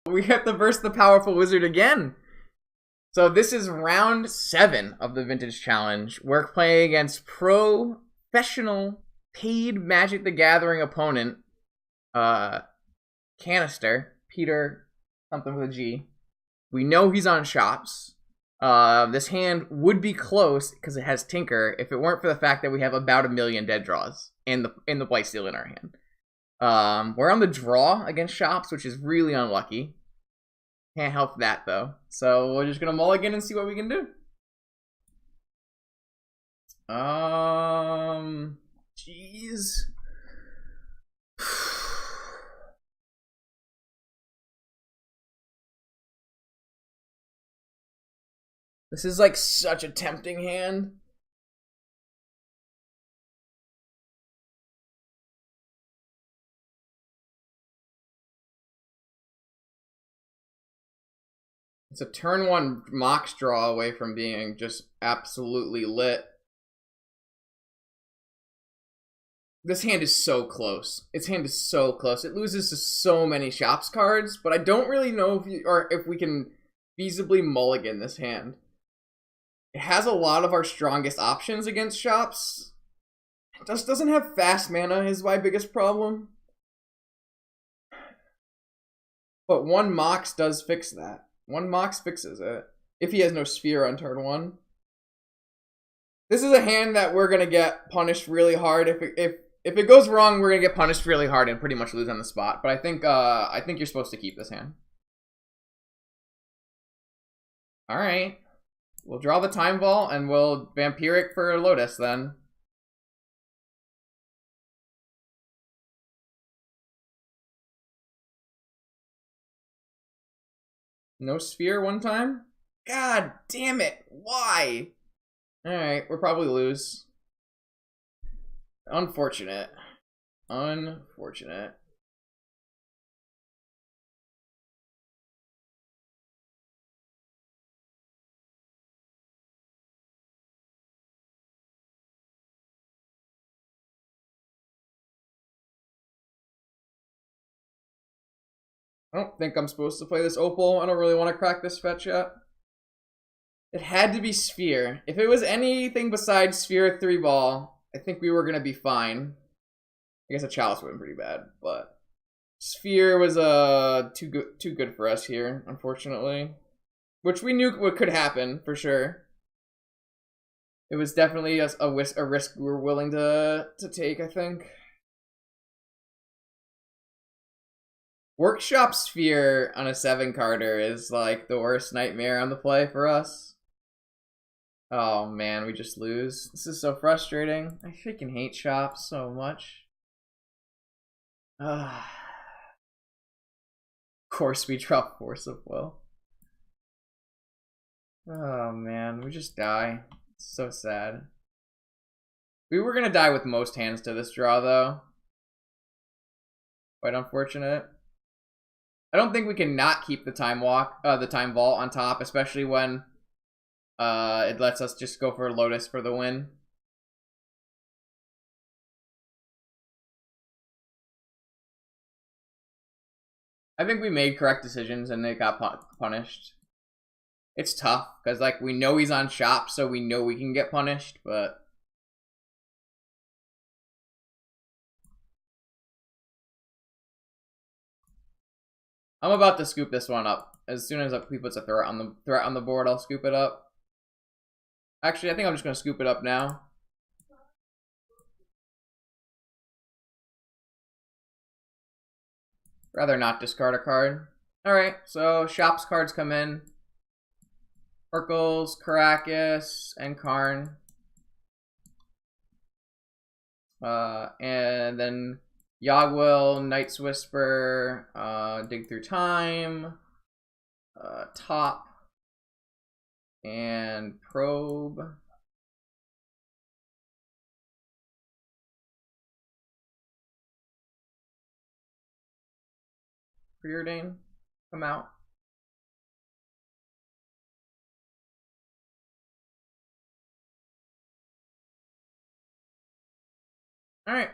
We have to verse the powerful wizard again. So this is round 7 of the Vintage Challenge. We're playing against professional, paid Magic the Gathering opponent, Canister, Peter, something with a G. We know he's on shops. This hand would be close because it has Tinker if it weren't for the fact that we have about 1 million dead draws in the Blightsteel in our hand. We're on the draw against shops, which is really unlucky. Can't help that though. So we're just gonna mulligan and see what we can do. Jeez. This is like such a tempting hand. It's a turn 1 Mox draw away from being just absolutely lit. This hand is so close. Its hand is so close. It loses to so many shops cards, but I don't really know if we can feasibly mulligan this hand. It has a lot of our strongest options against shops. It just doesn't have fast mana is my biggest problem. But 1 Mox does fix that. 1 Mox fixes it. If he has no Sphere on turn 1. This is a hand that we're going to get punished really hard. If it goes wrong, we're going to get punished really hard and pretty much lose on the spot. But I think you're supposed to keep this hand. Alright. We'll draw the Time Vault and we'll Vampiric for Lotus then. No Sphere one time? God damn it. Why? Alright, we'll probably lose. Unfortunate. Unfortunate. I don't think I'm supposed to play this Opal. I don't really want to crack this fetch yet. It had to be Sphere. If it was anything besides Sphere 3-ball, I think we were going to be fine. I guess a Chalice would have been pretty bad, but Sphere was too good for us here, unfortunately. Which we knew what could happen, for sure. It was definitely a risk we were willing to take, I think. Workshop Sphere on a 7-carder is like the worst nightmare on the play for us. Oh man, we just lose. This is so frustrating. I freaking hate shops so much. Of course we drop Force of Will. Oh man, we just die. It's so sad. We were gonna die with most hands to this draw though. Quite unfortunate. I don't think we can not keep the Time Vault on top, especially when it lets us just go for Lotus for the win. I think we made correct decisions and they got punished. It's tough because like we know he's on shop, so we know we can get punished, but I'm about to scoop this one up. As soon as he puts a threat on the board, I'll scoop it up. Actually, I think I'm just gonna scoop it up now. Rather not discard a card. Alright, so shops cards come in. Urkels, Karakas, and Karn. And then Yogwill, Night's Whisper, Dig Through Time, Top, and Probe. Preordain, come out. Alright.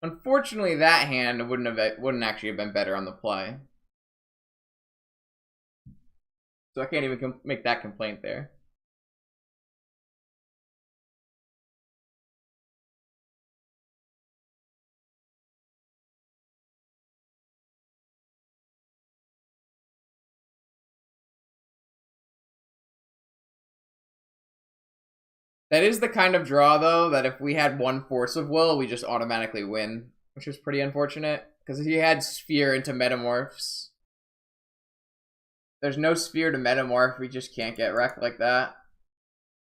Unfortunately, that hand wouldn't actually have been better on the play. So I can't even make that complaint there. That is the kind of draw, though, that if we had one Force of Will, we just automatically win, which is pretty unfortunate. Because if he had Sphere into Metamorphs, there's no Sphere to Metamorph, we just can't get wrecked like that.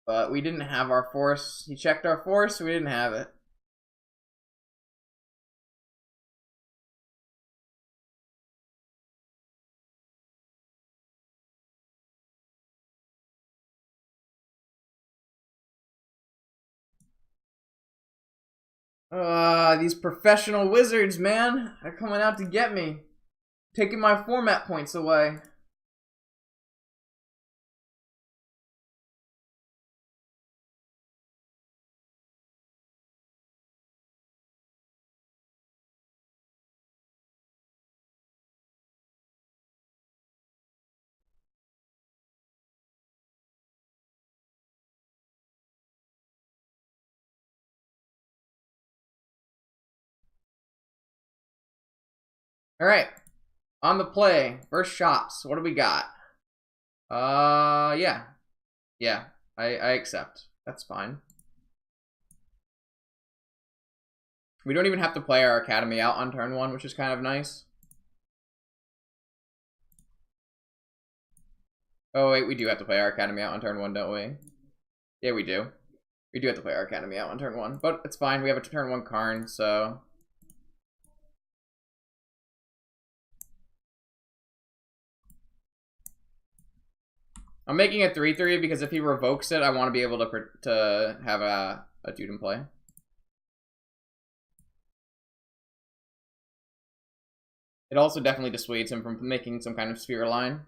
But we didn't have our Force. He checked our Force, we didn't have it. These professional wizards, man. They're coming out to get me. Taking my format points away. Alright. On the play. First shops. What do we got? Yeah. Yeah. I accept. That's fine. We don't even have to play our Academy out on turn 1, which is kind of nice. Oh, wait, we do have to play our Academy out on turn 1, don't we? Yeah, we do. We do have to play our Academy out on turn 1, but it's fine. We have a turn 1 Karn, so... I'm making it 3-3 because if he revokes it, I want to be able to have a dude in play. It also definitely dissuades him from making some kind of sphere line.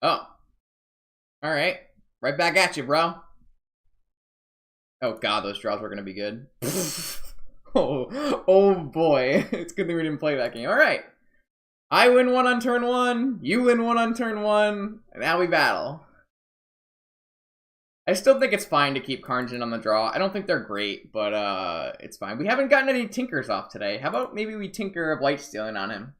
Oh. Alright. Right back at you, bro. Oh god, those draws were going to be good. Oh boy. It's good that we didn't play that game. Alright. I win 1 on turn 1. You win 1 on turn 1. And now we battle. I still think it's fine to keep Karns in on the draw. I don't think they're great, but it's fine. We haven't gotten any Tinkers off today. How about maybe we Tinker a Blight Stealing on him?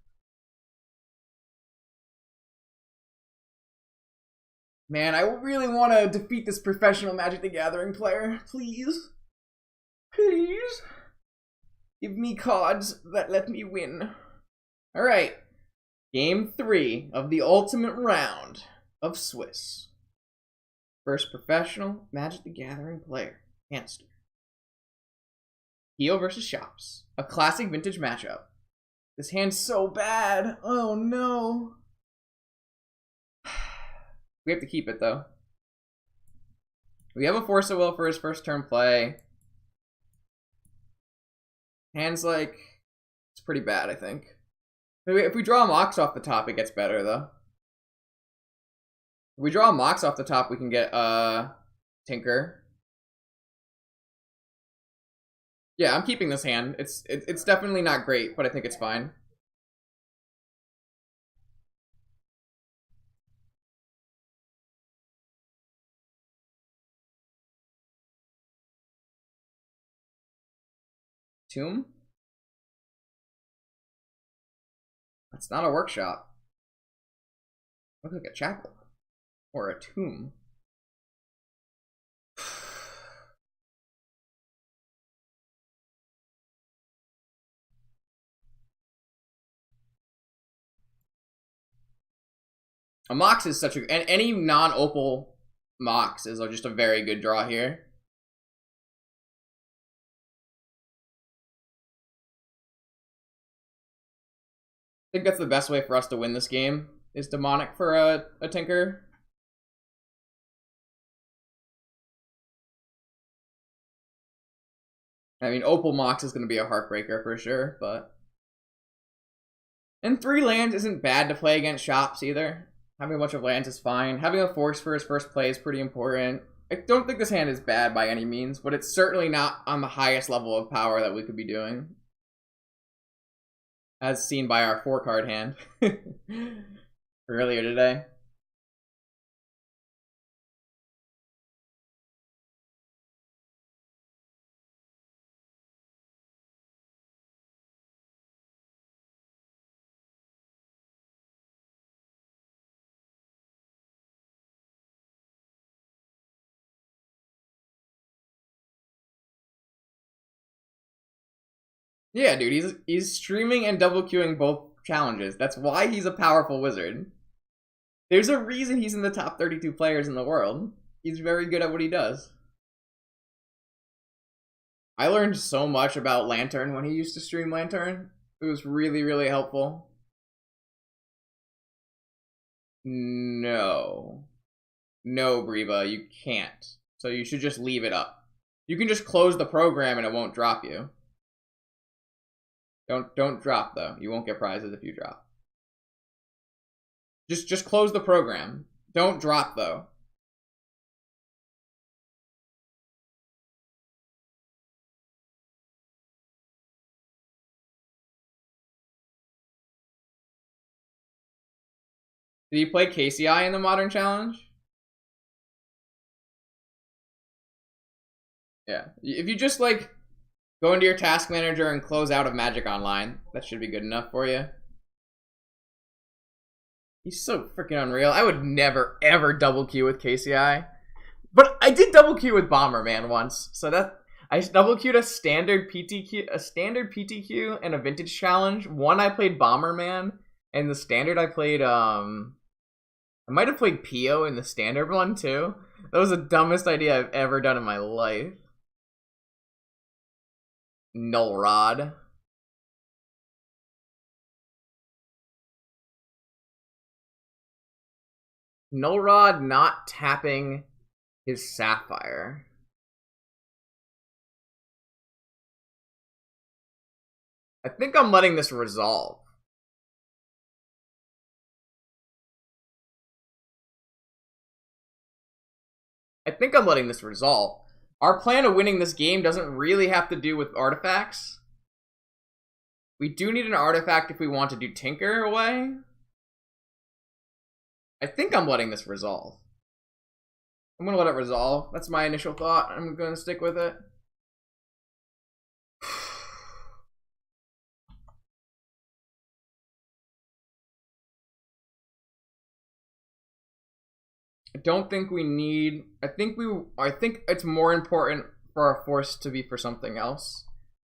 Man, I really want to defeat this professional Magic the Gathering player. Please. Please. Give me cards that let me win. Alright. Game 3 of the ultimate round of Swiss. First professional Magic the Gathering player. Hamster. Heel versus Shops. A classic vintage matchup. This hand's so bad. Oh no. We have to keep it, though. We have a Force of Will for his first turn play. Hand's like... It's pretty bad, I think. If we draw Mox off the top, it gets better, though. If we draw Mox off the top, we can get Tinker. Yeah, I'm keeping this hand. It's definitely not great, but I think it's fine. Tomb? That's not a workshop. Looks like a chapel. Or a tomb. A Mox is such a... And any non-opal Mox is just a very good draw here. I think that's the best way for us to win this game, is Demonic for a Tinker. I mean, Opal Mox is going to be a heartbreaker for sure, but... And 3 lands isn't bad to play against Shops either. Having a bunch of lands is fine. Having a Force for his first play is pretty important. I don't think this hand is bad by any means, but it's certainly not on the highest level of power that we could be doing. As seen by our 4-card hand earlier today. Yeah, dude, he's streaming and double queuing both challenges. That's why he's a powerful wizard. There's a reason he's in the top 32 players in the world. He's very good at what he does. I learned so much about Lantern when he used to stream Lantern. It was really, really helpful. No. No, Breva, you can't. So you should just leave it up. You can just close the program and it won't drop you. Don't drop though. You won't get prizes if you drop. Just close the program. Don't drop though. Did you play KCI in the Modern Challenge? Yeah. If you just like go into your task manager and close out of Magic Online, that should be good enough for you. He's so freaking unreal. I would never ever double queue with KCI. But I did double queue with Bomberman once. So that I double queued a standard PTQ and a vintage challenge. One I played Bomberman, and the standard I played I might have played Pio in the standard one too. That was the dumbest idea I've ever done in my life. Null Rod. Null Rod not tapping his Sapphire. I think I'm letting this resolve. Our plan of winning this game doesn't really have to do with artifacts. We do need an artifact if we want to do Tinker away. I think I'm letting this resolve. I'm gonna let it resolve. That's my initial thought. I'm gonna stick with it. I don't think we need. I think it's more important for our force to be for something else.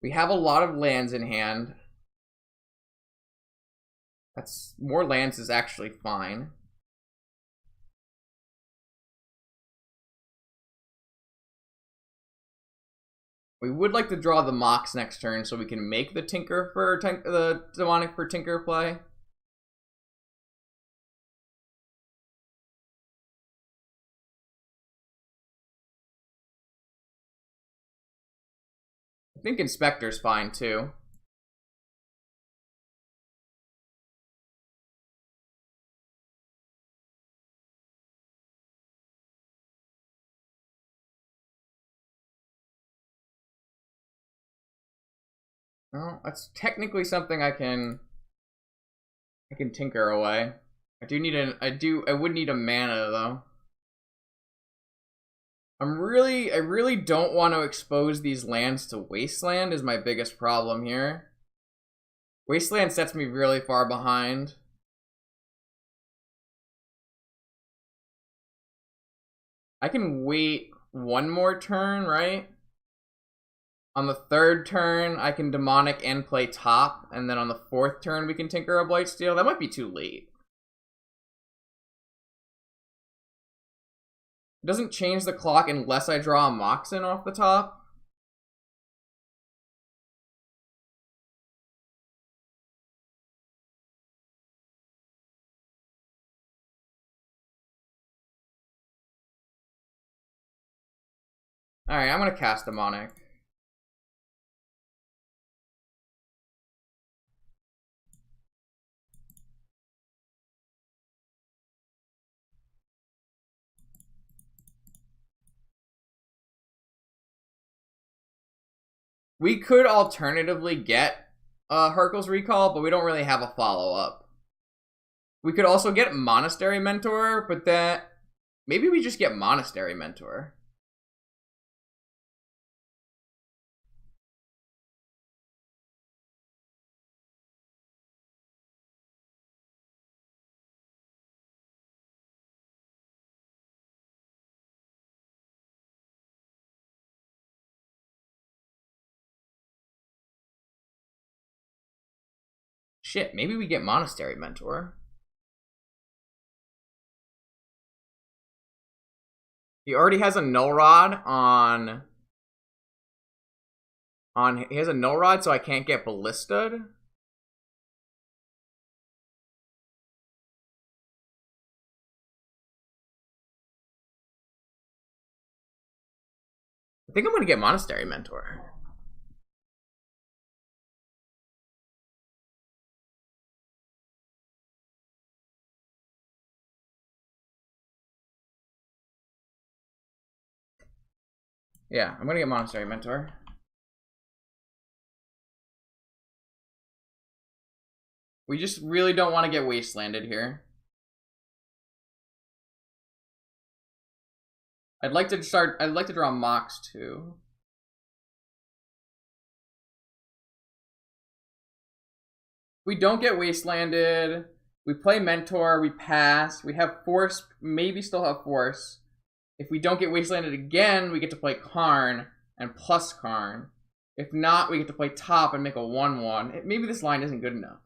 We have a lot of lands in hand. That's more lands is actually fine. We would like to draw the Mox next turn so we can make the Tinker for the Demonic for Tinker play. I think Inspector's fine too. Well, that's technically something I can tinker away. I would need a mana though. I really don't want to expose these lands to Wasteland is my biggest problem here. Wasteland sets me really far behind. I can wait one more turn, right? On the third turn, I can Demonic and play top, and then on the fourth turn, we can Tinker a Blightsteel. That might be too late. It doesn't change the clock unless I draw a Moxen off the top. Alright, I'm gonna cast Demonic. We could alternatively get Hercule's Recall, but we don't really have a follow-up. We could also get Monastery Mentor, but that... Maybe we just get Monastery Mentor. Shit, maybe we get Monastery Mentor. He already has a Null Rod on... He has a Null Rod, so I can't get Ballista'd. I think I'm gonna get Monastery Mentor. Yeah, I'm gonna get Monastery Mentor. We just really don't want to get Wastelanded here. I'd like to draw Mox too. We don't get Wastelanded. We play Mentor, we pass. We have Force, maybe still have Force. If we don't get Wastelanded again, we get to play Karn and plus Karn. If not, we get to play top and make a 1/1. Maybe this line isn't good enough.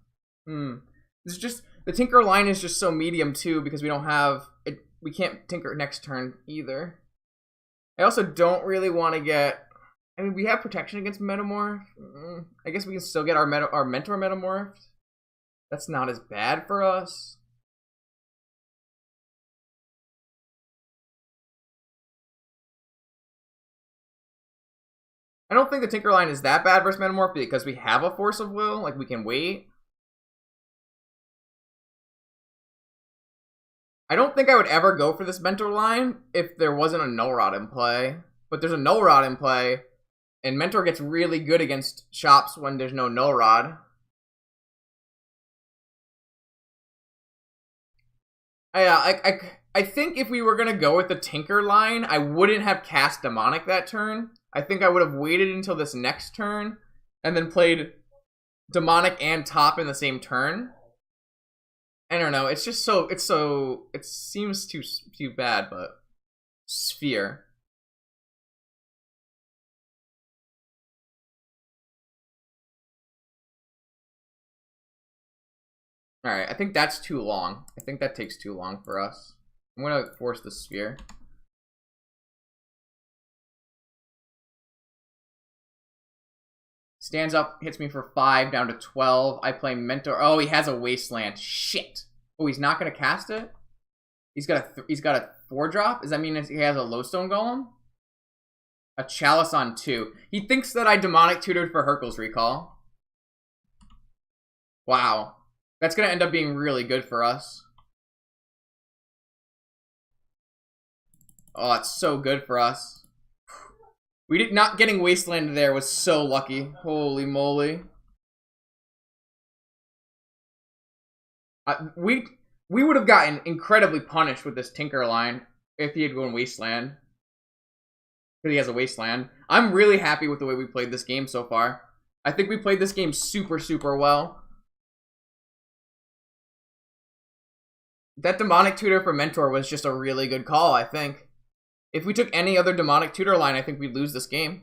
This is just, the Tinker line is just so medium too because we don't have it. We can't Tinker next turn either. I also don't really want to get. I mean, we have protection against Metamorph. I guess we can still get our Mentor Metamorphed. That's not as bad for us. I don't think the Tinker line is that bad versus Metamorph because we have a Force of Will. Like, we can wait. I don't think I would ever go for this Mentor line if there wasn't a Null Rod in play. But there's a Null Rod in play, and Mentor gets really good against shops when there's no Null Rod. I think if we were going to go with the Tinker line, I wouldn't have cast Demonic that turn. I think I would have waited until this next turn and then played Demonic and top in the same turn. I don't know. It's just so it seems too bad, but Sphere. All right, I think that's too long. I think that takes too long for us. I'm gonna force the Sphere. Stands up, hits me for 5, down to 12. I play Mentor. Oh, he has a Wasteland. Shit. Oh, he's not gonna cast it? He's got a 4-drop? Does that mean he has a Lowstone Golem? A Chalice on 2. He thinks that I Demonic Tutored for Hercule's Recall. Wow. That's gonna end up being really good for us. Oh, it's so good for us. Not getting Wasteland there was so lucky. Holy moly. We would have gotten incredibly punished with this Tinker line if he had gone Wasteland. Because he has a Wasteland. I'm really happy with the way we played this game so far. I think we played this game super, super well. That Demonic Tutor for Mentor was just a really good call, I think. If we took any other Demonic Tutor line, I think we'd lose this game.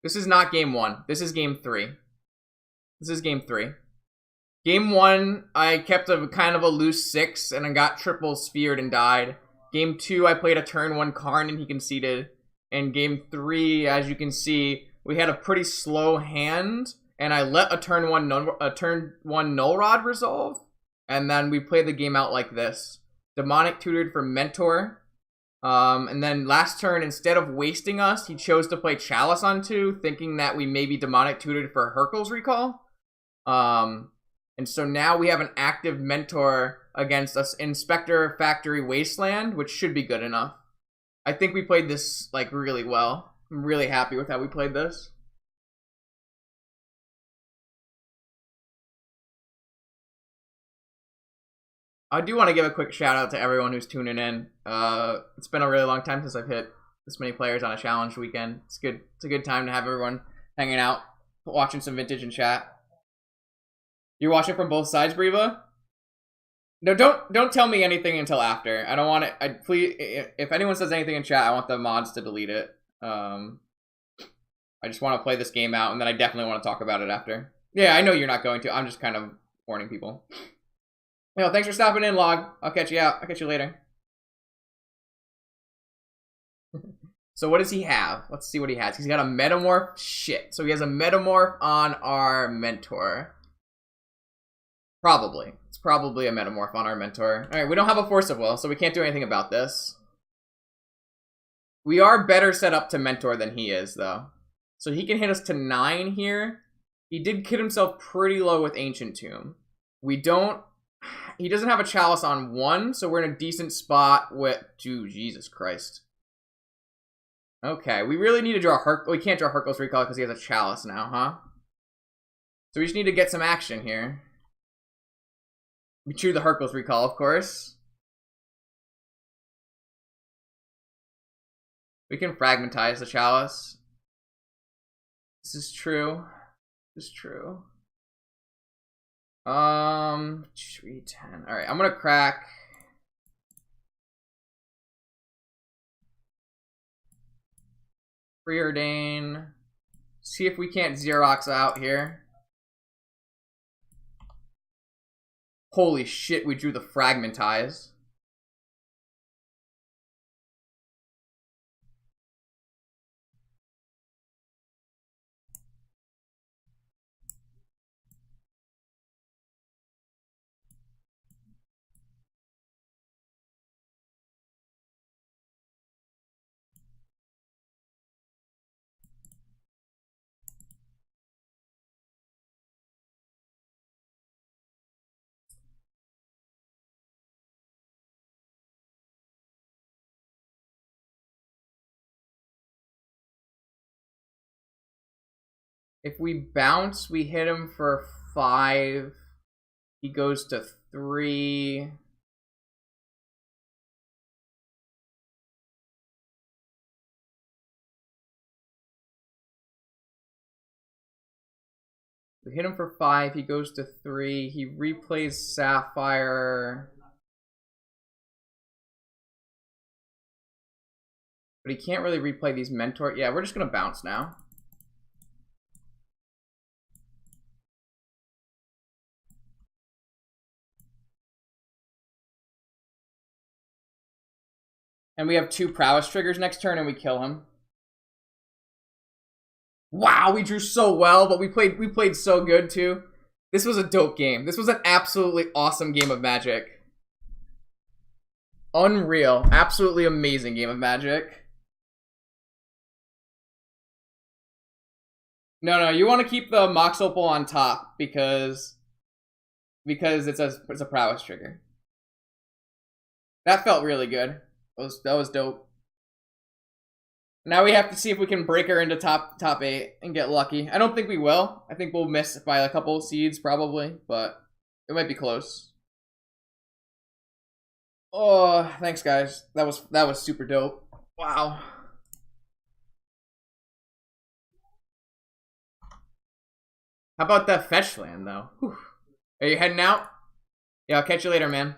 This is not game 1. This is game 3. This is game 3. Game 1, I kept a kind of a loose 6, and I got triple Sphered and died. Game 2, I played a turn 1 Karn, and he conceded. And game 3, as you can see, we had a pretty slow hand, and I let a turn 1 Null Rod resolve, and then we played the game out like this. Demonic Tutored for Mentor. And then last turn, instead of wasting us, he chose to play Chalice on 2, thinking that we maybe Demonic Tutored for Hercule's Recall. And so now we have an active Mentor against us, Inspector Factory Wasteland, which should be good enough. I think we played this like really well. I'm really happy with how we played this. I do want to give a quick shout out to everyone who's tuning in. It's been a really long time since I've hit this many players on a challenge weekend. It's good. It's a good time to have everyone hanging out, watching some vintage in chat. You're watching from both sides, Briva? No, don't tell me anything until after. I don't want it. I please, if anyone says anything in chat, I want the mods to delete it. I just want to play this game out, and then I definitely want to talk about it after. Yeah, I know you're not going to. I'm just kind of warning people. Yo, thanks for stopping in, Log. I'll catch you out. I'll catch you later. So what does he have? Let's see what he has. He's got a Metamorph. Shit. So he has a Metamorph on our Mentor. Probably. It's probably a Metamorph on our Mentor. Alright, we don't have a Force of Will, so we can't do anything about this. We are better set up to Mentor than he is, though. So he can hit us to 9 here. He did kid himself pretty low with Ancient Tomb. We don't... He doesn't have a Chalice on 1, so we're in a decent spot with... Dude, Jesus Christ. Okay, we really need to draw we can't draw Hercules Recall because he has a Chalice now, huh? So we just need to get some action here. We chew the Hercules Recall, of course. We can fragmentize the Chalice. This is true. This is true. 310. Alright, I'm gonna crack. Preordain. See if we can't Xerox out here. Holy shit, we drew the Fragmentize. If we bounce, we hit him for 5. He goes to 3. We hit him for 5. He goes to 3. He replays Sapphire. But he can't really replay these Mentor. Yeah, we're just going to bounce now. And we have 2 Prowess triggers next turn, and we kill him. Wow, we drew so well, but we played so good too. This was a dope game. This was an absolutely awesome game of Magic. Unreal. Absolutely amazing game of Magic. No, you want to keep the Mox Opal on top because it's a Prowess trigger. That felt really good. That was dope. Now we have to see if we can break her into top 8 and get lucky. I don't think we will. I think we'll miss by a couple of seeds probably, but it might be close. Oh, thanks guys. That was super dope. Wow. How about that fetch land though? Whew. Are you heading out? Yeah, I'll catch you later, man.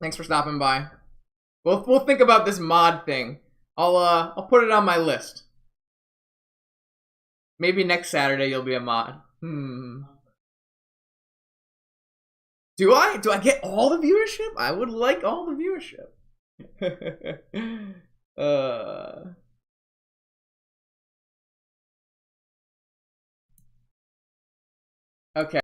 Thanks for stopping by. We'll think about this mod thing. I'll put it on my list. Maybe next Saturday you'll be a mod. Do I get all the viewership? I would like all the viewership. Okay.